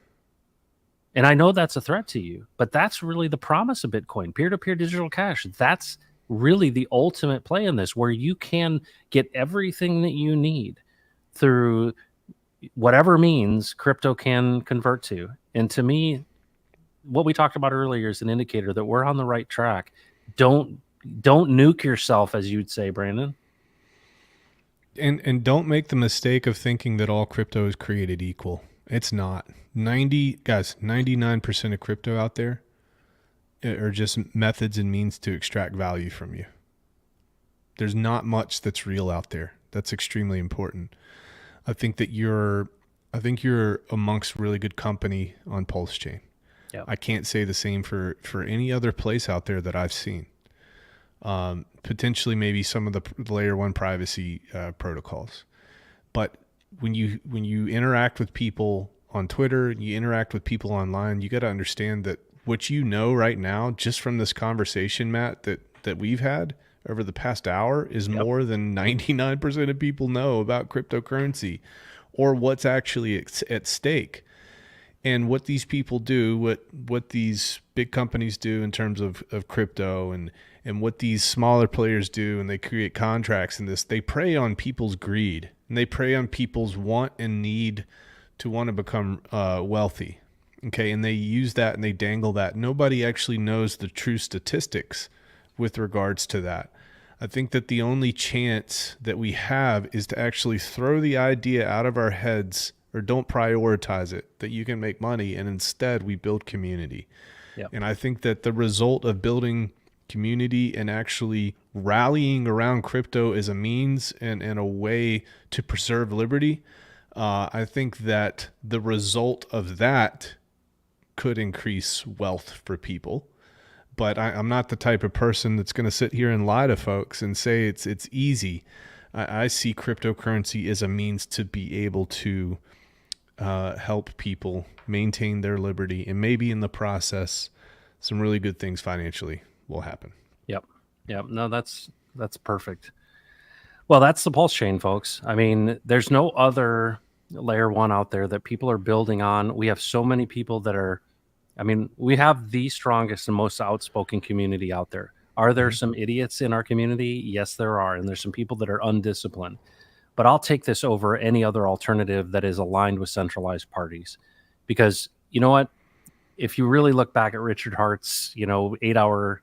And I know that's a threat to you, but that's really the promise of Bitcoin, peer-to-peer digital cash. That's really the ultimate play in this, where you can get everything that you need through whatever means crypto can convert to. And to me, what we talked about earlier is an indicator that we're on the right track. Don't Don't nuke yourself, as you'd say, Brandon. And don't make the mistake of thinking that all crypto is created equal. It's not. 99% of crypto out there are just methods and means to extract value from you. There's not much that's real out there. That's extremely important. I think you're amongst really good company on Pulse Chain. Yep. I can't say the same for any other place out there that I've seen. Potentially maybe some of the layer one privacy protocols. But when you interact with people on Twitter, you interact with people online, you got to understand that what you know right now, just from this conversation, Matt, that we've had over the past hour is more than 99% of people know about cryptocurrency or what's actually at stake. And what these people do, what these big companies do in terms of crypto and what these smaller players do, and they create contracts in this, they prey on people's greed and they prey on people's want and need to want to become wealthy. Okay. And they use that and they dangle that. Nobody actually knows the true statistics with regards to that. I think that the only chance that we have is to actually throw the idea out of our heads, or don't prioritize it, that you can make money, and instead we build community. Yep. And I think that the result of building community and actually rallying around crypto as a means and a way to preserve liberty, I think that the result of that could increase wealth for people. But I'm not the type of person that's going to sit here and lie to folks and say it's easy. I see cryptocurrency as a means to be able to help people maintain their liberty, and maybe in the process, some really good things financially will happen. Yep. No, that's perfect. Well, that's the Pulse Chain, folks. I mean, there's no other layer one out there that people are building on. We have so many people that are, I mean, we have the strongest and most outspoken community out there. Are there some idiots in our community? Yes, there are. And there's some people that are undisciplined. But I'll take this over any other alternative that is aligned with centralized parties. Because you know what? If you really look back at Richard Hart's, 8-hour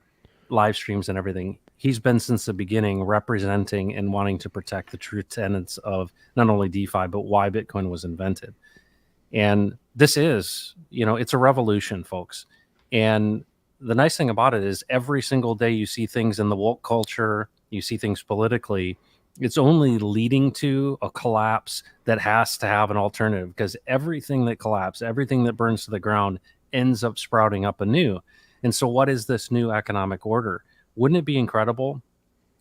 live streams and everything, he's been since the beginning representing and wanting to protect the true tenets of not only DeFi, but why Bitcoin was invented. And this is, it's a revolution, folks. And the nice thing about it is every single day you see things in the woke culture, you see things politically, it's only leading to a collapse that has to have an alternative, because everything that collapses, everything that burns to the ground ends up sprouting up anew. And so what is this new economic order? Wouldn't it be incredible,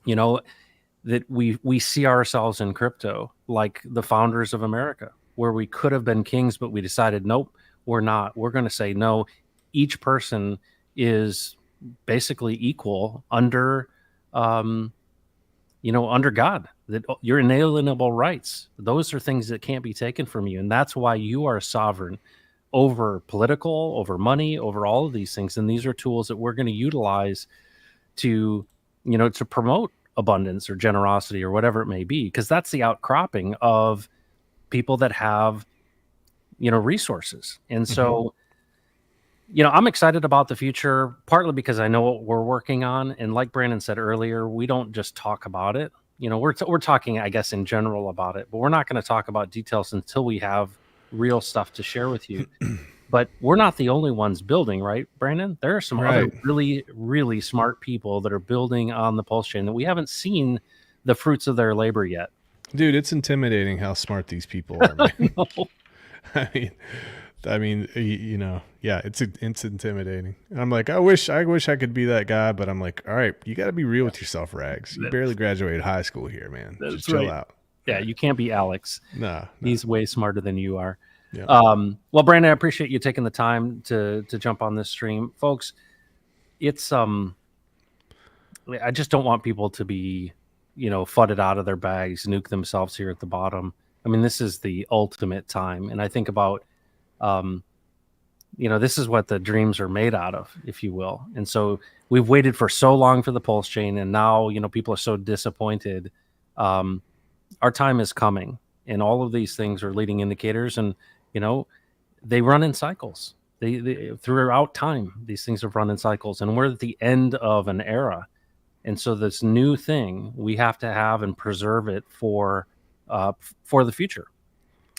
that we see ourselves in crypto like the founders of America, where we could have been kings, but we decided, nope, we're not. We're going to say, no, each person is basically equal under, under God, that your inalienable rights, those are things that can't be taken from you. And that's why you are sovereign over political, over money, over all of these things. And these are tools that we're going to utilize to, to promote abundance or generosity or whatever it may be, because that's the outcropping of people that have, resources. And so, I'm excited about the future, partly because I know what we're working on. And like Brandon said earlier, we don't just talk about it. We're talking, I guess, in general about it, but we're not going to talk about details until we have real stuff to share with you. But we're not the only ones building, right, Brandon? There are some other really, really smart people that are building on the Pulse Chain that we haven't seen the fruits of their labor yet. Dude, it's intimidating how smart these people are, man. I mean, yeah, it's intimidating. And I'm like, I wish I could be that guy, but I'm like, all right, you got to be real with yourself, Rags. You barely graduated high school here, man. Just chill out. Yeah, you can't be Alex. No. He's way smarter than you are. Yeah. Well, Brandon, I appreciate you taking the time to jump on this stream, folks. It's I just don't want people to be, fudded out of their bags, nuke themselves here at the bottom. I mean, this is the ultimate time, and I think about, this is what the dreams are made out of, if you will. And so we've waited for so long for the Pulse Chain, and now people are so disappointed. Our time is coming, and all of these things are leading indicators, and they run in cycles. They throughout time, these things have run in cycles, and we're at the end of an era. And so this new thing, we have to have and preserve it for the future.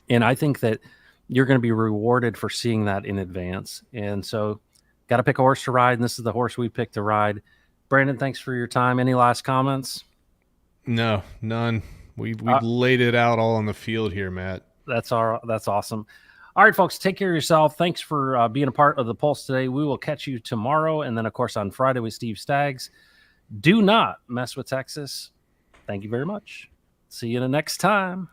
And I think that you're going to be rewarded for seeing that in advance. And so got to pick a horse to ride, and this is the horse we picked to ride. Brandon, thanks for your time. Any last comments? No, none. We've laid it out all on the field here, Matt. That's awesome. All right, folks, take care of yourself. Thanks for being a part of the Pulse today. We will catch you tomorrow, and then, of course, on Friday with Steve Staggs. Do not mess with Texas. Thank you very much. See you the next time.